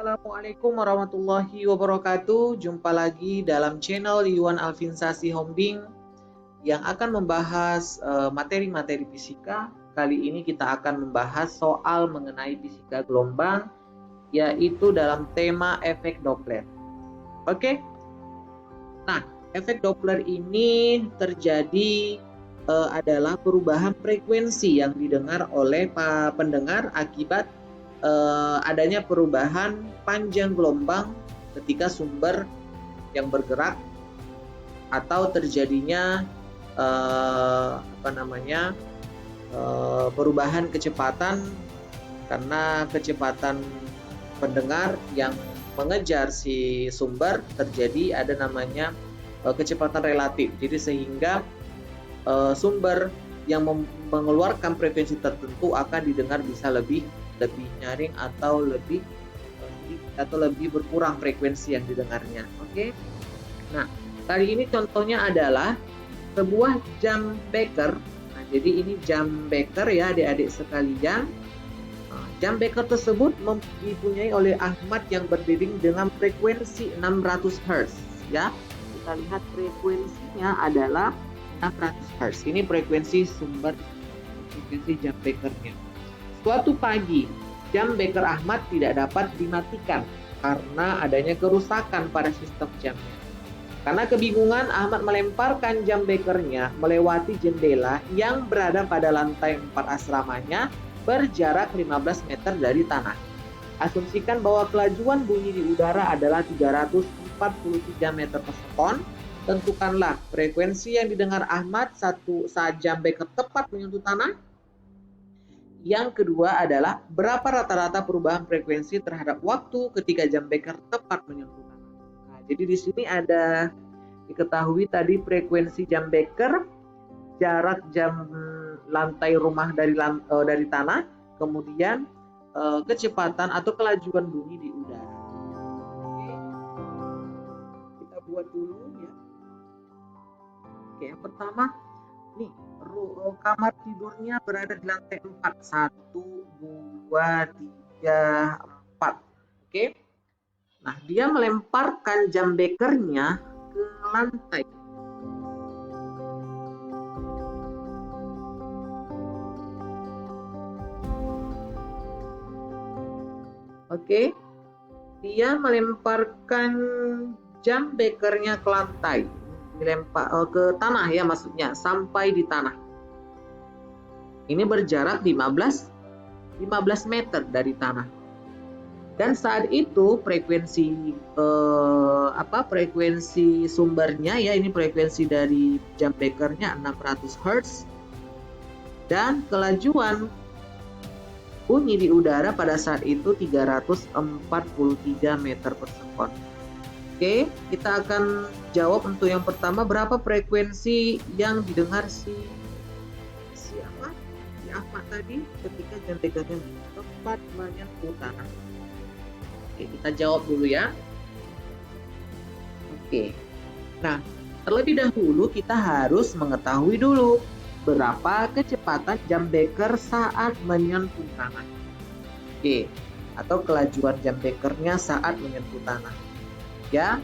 Assalamualaikum warahmatullahi wabarakatuh. Jumpa lagi dalam channel Iwan Alfinsasi Hombing yang akan membahas materi-materi fisika. Kali ini kita akan membahas soal mengenai fisika gelombang, yaitu dalam tema efek Doppler. Oke? Nah, efek Doppler ini terjadi adalah perubahan frekuensi yang didengar oleh pendengar akibat adanya perubahan panjang gelombang ketika sumber yang bergerak atau terjadinya perubahan kecepatan karena kecepatan pendengar yang mengejar si sumber terjadi ada namanya kecepatan relatif. Jadi sehingga sumber yang mengeluarkan frekuensi tertentu akan didengar bisa lebih nyaring atau lebih berkurang frekuensi yang didengarnya. Oke. Nah, kali ini contohnya adalah sebuah jam beker. Nah, jadi ini jam beker ya adik-adik sekalian. Jam beker tersebut dipunyai oleh Ahmad yang berdering dengan frekuensi 600 Hz ya. Kita lihat frekuensinya adalah 600 Hz. Ini frekuensi jam bekernya. Suatu pagi, jam beker Ahmad tidak dapat dimatikan karena adanya kerusakan pada sistem jamnya. Karena kebingungan, Ahmad melemparkan jam bekernya melewati jendela yang berada pada lantai 4 asramanya berjarak 15 meter dari tanah. Asumsikan bahwa kelajuan bunyi di udara adalah 343 meter per sekon. Tentukanlah frekuensi yang didengar Ahmad saat jam beker tepat menyentuh tanah. Yang kedua adalah berapa rata-rata perubahan frekuensi terhadap waktu ketika jam beker tepat menyentuh tanah. Nah, jadi di sini ada diketahui tadi frekuensi jam beker, jarak jam lantai rumah dari tanah, kemudian kecepatan atau kelajuan bunyi di udara. Oke. Kita buat dulu ya. Oke, yang pertama nih, kamar tidurnya berada di lantai 4. 1, 2, 3, 4. Oke. Nah, dia melemparkan jam bekernya ke lantai. Oke. Dia melemparkan jam bekernya ke lantai. Dilempar ke tanah ya maksudnya, sampai di tanah. Ini berjarak 15 meter dari tanah. Dan saat itu frekuensi frekuensi sumbernya ya, ini frekuensi dari jam bekernya 600 Hz dan kelajuan bunyi di udara pada saat itu 343 meter per sekon. Oke, kita akan jawab untuk yang pertama, berapa frekuensi yang didengar si Ahmad tadi ketika jam bekernya tepat menyentuh tanah. Oke, kita jawab dulu ya. Oke. Nah, terlebih dahulu kita harus mengetahui dulu berapa kecepatan jam beker saat menyentuh tanah. Oke, atau kelajuan jam bekernya saat menyentuh tanah. Ya,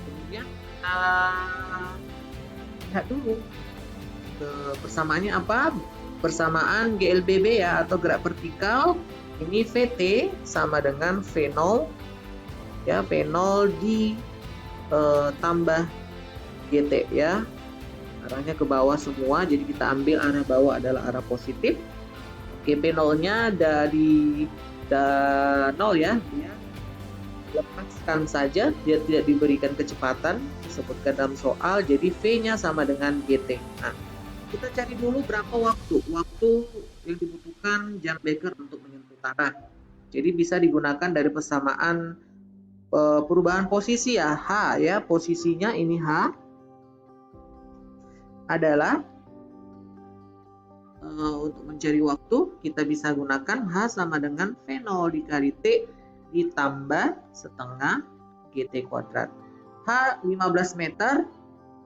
kemudian kita lihat dulu persamaannya apa. Persamaan GLBB ya, atau gerak vertikal, ini VT sama dengan V0 ya, V0 tambah GT ya, arahnya ke bawah semua, jadi kita ambil arah bawah adalah arah positif. Oke, V0 nya dari 0 ya, dia lepaskan saja, dia tidak diberikan kecepatan disebutkan dalam soal, jadi V nya sama dengan GT. Nah, kita cari dulu berapa waktu yang dibutuhkan jam beker untuk menyentuh tanah. Jadi bisa digunakan dari persamaan perubahan posisi ya, H ya, posisinya ini H adalah untuk mencari waktu kita bisa gunakan H sama dengan V0 dikali T ditambah setengah GT kuadrat. H 15 meter,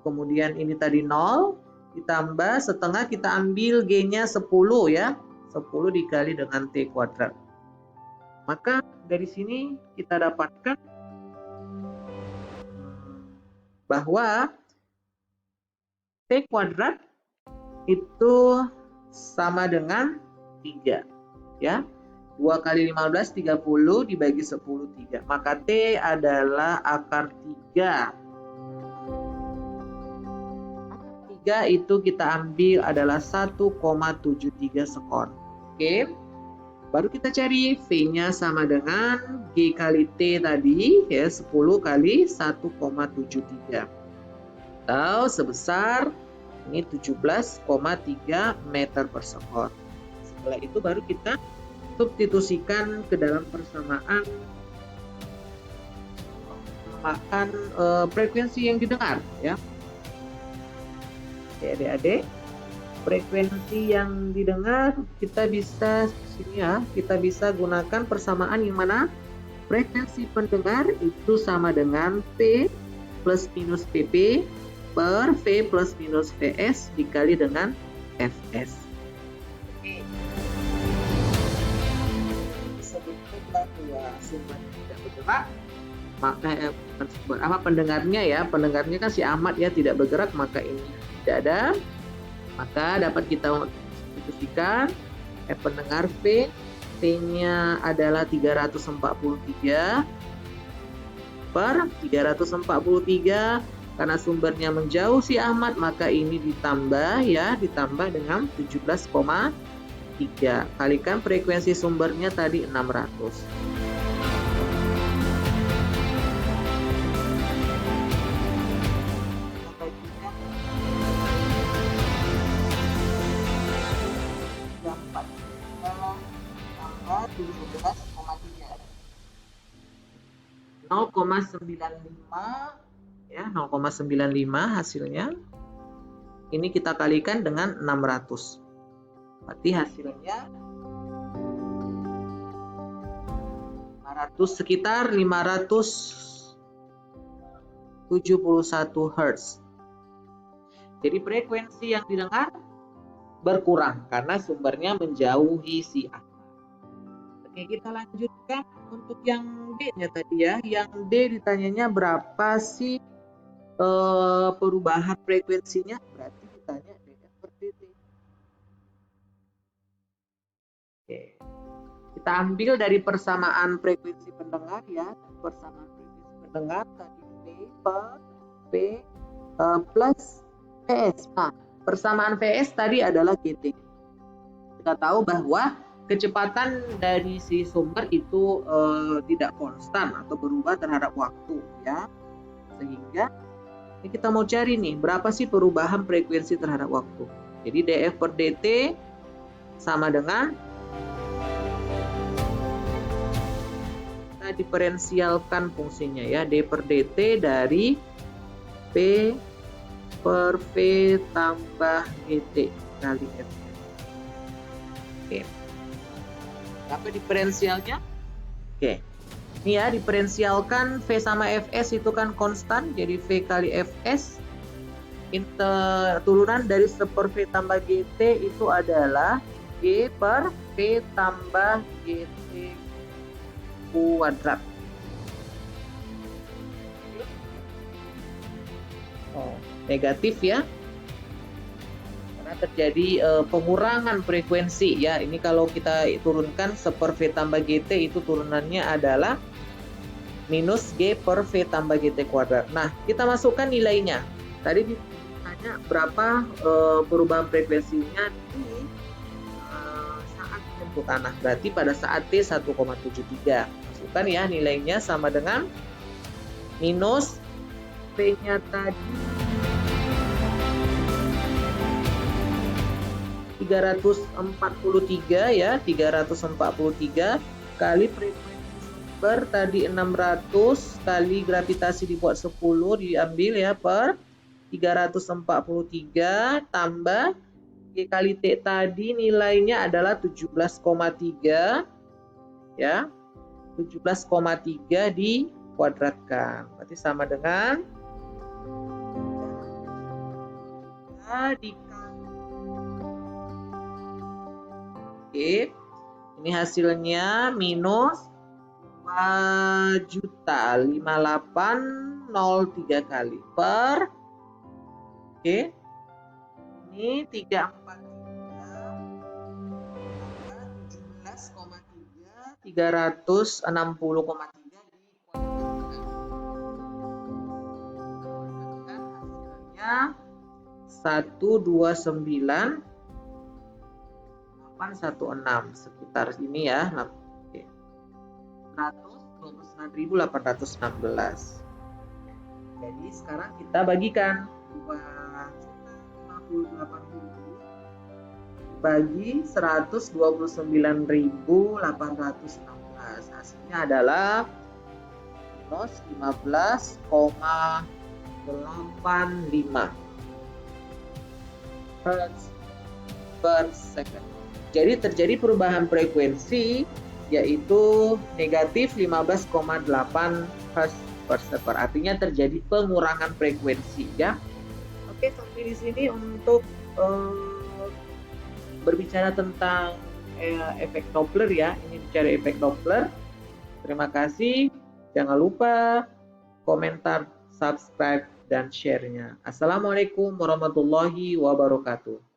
kemudian ini tadi 0 ditambah setengah, kita ambil G-nya 10 ya. 10 dikali dengan T kuadrat. Maka dari sini kita dapatkan bahwa T kuadrat itu sama dengan 3. Ya. 2 kali 15, 30 dibagi 10, 3. Maka T adalah akar 3. 3 itu kita ambil adalah 1,73 sekon. Oke. Baru kita cari V-nya sama dengan G kali T tadi, ya 10 kali 1,73. Atau sebesar ini 17,3 meter per sekon. Setelah itu baru kita substitusikan ke dalam persamaan frekuensi yang didengar, ya. Oke, adik-adik. Frekuensi yang didengar kita bisa sini ya, kita bisa gunakan persamaan yang mana frekuensi pendengar itu sama dengan P plus minus PP per V plus minus VS dikali dengan Fs. Oke. Disebutkan bahwa sumber tidak bergerak, maka pendengarnya ya, pendengarnya kan si Ahmad ya tidak bergerak, maka ini tidak ada. Maka dapat kita substitusikan pendengar V, V-nya adalah 343 per 343. Karena sumbernya menjauh si Ahmad, maka ini ditambah ya, ditambah dengan 17,3. Kalikan frekuensi sumbernya tadi 600. Ya, 0,95 hasilnya. Ini kita kalikan dengan 600. Berarti hasilnya 500, sekitar 571 Hz. Jadi frekuensi yang didengar berkurang karena sumbernya menjauhi si A. Oke, kita lanjutkan untuk yang D-nya tadi ya. Yang D ditanyanya berapa sih perubahan frekuensinya? Berarti ditanya DF per DT. Oke. Kita ambil dari persamaan frekuensi pendengar ya. Persamaan frekuensi pendengar tadi P per P plus VS. Nah, persamaan VS tadi adalah GT. Kita tahu bahwa kecepatan dari si sumber itu tidak konstan atau berubah terhadap waktu ya. Sehingga ini kita mau cari nih berapa sih perubahan frekuensi terhadap waktu. Jadi DF per DT sama dengan kita diferensialkan fungsinya ya, D per DT dari P per V tambah GT kali F. Oke. Apa diferensialnya? Oke. Ini ya, diferensialkan V sama Fs itu kan konstan, jadi V kali Fs turunan dari 1 per V tambah GT itu adalah G per V tambah GT kuadrat. Oh, negatif ya. Karena terjadi pengurangan frekuensi ya. Ini kalau kita turunkan 1 per V tambah GT itu turunannya adalah minus G per V tambah GT kuadrat. Nah, kita masukkan nilainya. Tadi ditanya berapa perubahan frekuensinya di saat menjemput tanah. Berarti pada saat T 1,73. Masukkan ya nilainya sama dengan minus V-nya tadi 343 ya, 343 kali frekuensi sumber tadi 600 kali gravitasi dibuat 10 diambil ya per 343 tambah G kali T tadi nilainya adalah 17,3 ya. 17,3 dikuadratkan. Berarti sama dengan Oke. Ini hasilnya minus 2.5803 kali per, oke, ini 360,3 hasilnya 129.816 sekitar ini ya. Oke. 129.816. Jadi sekarang kita bagikan 2.058.000 bagi 129.816. Hasilnya adalah minus 15,85 Hz per second. Jadi terjadi perubahan frekuensi yaitu negatif 15,8 Hz per second. Artinya terjadi pengurangan frekuensi ya. Oke, sampai di sini untuk berbicara tentang efek Doppler ya. Ini bicara efek Doppler. Terima kasih. Jangan lupa komentar, subscribe, dan share-nya. Assalamualaikum warahmatullahi wabarakatuh.